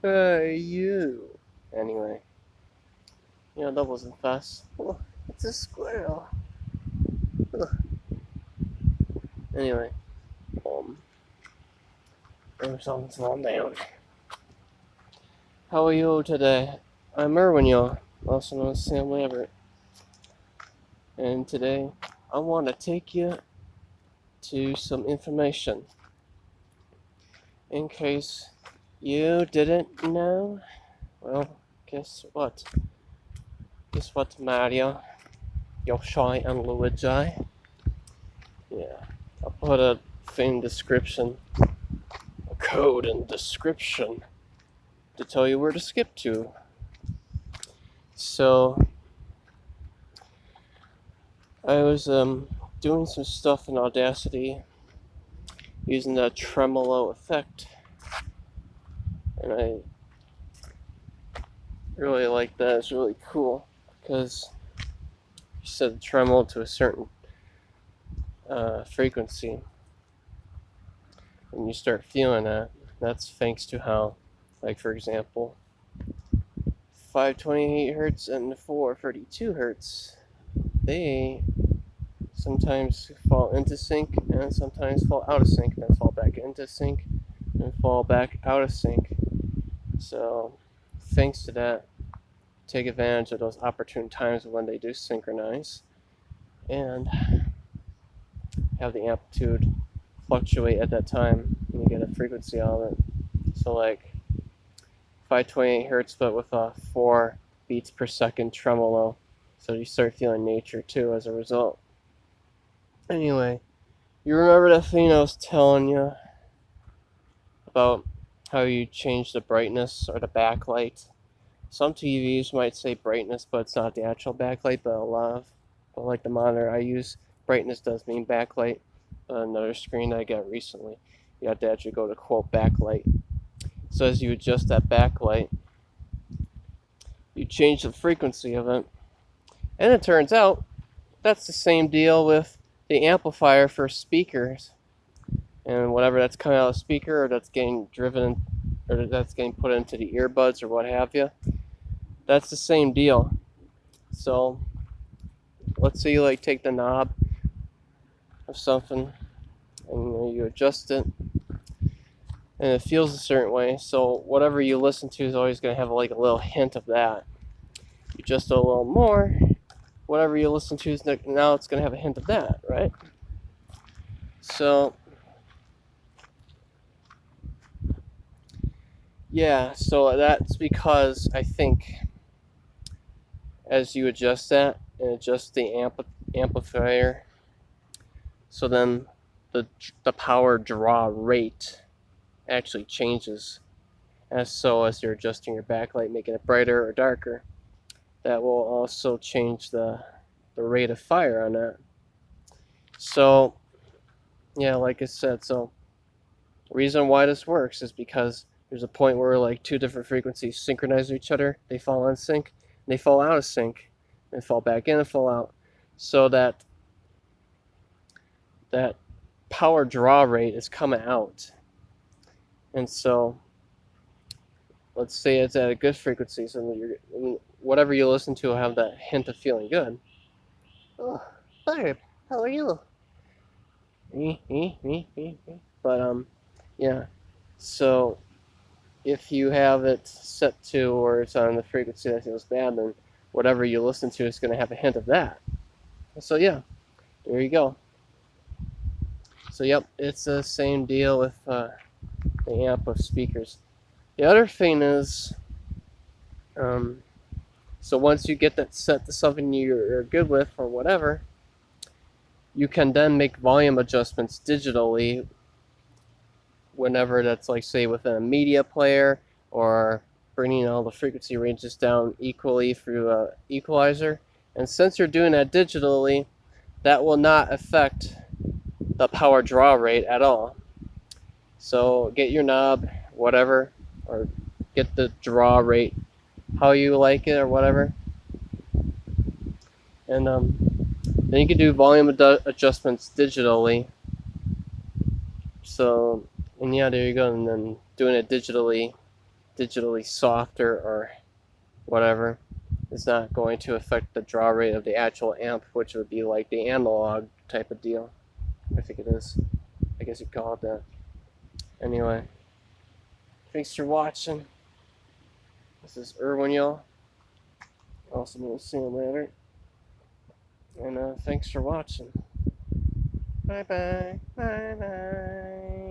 You. Anyway. Yeah, that wasn't fast. Oh, it's a squirrel. Ugh. Anyway. Something's falling down. How are you today? I'm Erwin, y'all. Also known as Sam Lambert. And today, I want to take you to some information. In case you didn't know, well, guess what? Guess what, Mario? Yoshi and Luigi? Yeah, I'll put a thing description, a code and description to tell you where to skip to. So, I was doing some stuff in Audacity using the tremolo effect, and I really like that. It's really cool because you set the tremolo to a certain frequency and you start feeling that. That's thanks to how, like, for example, 528 hertz and 432 hertz, they sometimes fall into sync and sometimes fall out of sync, then fall back into sync and fall back out of sync. So thanks to that, take advantage of those opportune times when they do synchronize and have the amplitude fluctuate at that time and you get a frequency out of it. So like 528 hertz but with a 4 beats per second tremolo, so you start feeling nature too as a result. Anyway, you remember that thing I was telling you about how you change the brightness or the backlight? Some TVs might say brightness, but it's not the actual backlight, but like the monitor I use, brightness does mean backlight. Another screen I got recently, you have to actually go to quote backlight. So as you adjust that backlight, you change the frequency of it. And it turns out that's the same deal with the amplifier for speakers. And whatever that's coming out of the speaker or that's getting driven or that's getting put into the earbuds or what have you, that's the same deal. So let's say you like take the knob of something and you adjust it and it feels a certain way, so whatever you listen to is always going to have like a little hint of that. You adjust it a little more, whatever you listen to is now it's going to have a hint of that, right? So yeah, so that's because I think as you adjust that and adjust the amplifier, so then the power draw rate actually changes. As you're adjusting your backlight, making it brighter or darker, that will also change the rate of fire on that. So yeah, like I said, so the reason why this works is because there's a point where like two different frequencies synchronize with each other, they fall in sync, and they fall out of sync, and fall back in and fall out, so that power draw rate is coming out. And so let's say it's at a good frequency, so whatever you listen to will have that hint of feeling good. Oh, Barb, how are you? But yeah, so if you have it set to or it's on the frequency that feels bad, then whatever you listen to is going to have a hint of that. So yeah, there you go. So yep, it's the same deal with the amp of speakers. The other thing is, so once you get that set to something you're good with or whatever, you can then make volume adjustments digitally whenever that's, like, say within a media player or bringing all the frequency ranges down equally through an equalizer. And since you're doing that digitally, that will not affect the power draw rate at all. So get your knob, whatever, or get the draw rate how you like it or whatever. And then you can do volume adjustments digitally. So, and yeah, there you go. And then doing it digitally digitally softer or whatever, is not going to affect the draw rate of the actual amp, which would be like the analog type of deal. I think it is. I guess you call it that. Anyway, thanks for watching. This is Irwin, y'all. Also, we'll see you later. And thanks for watching. Bye bye. Bye bye.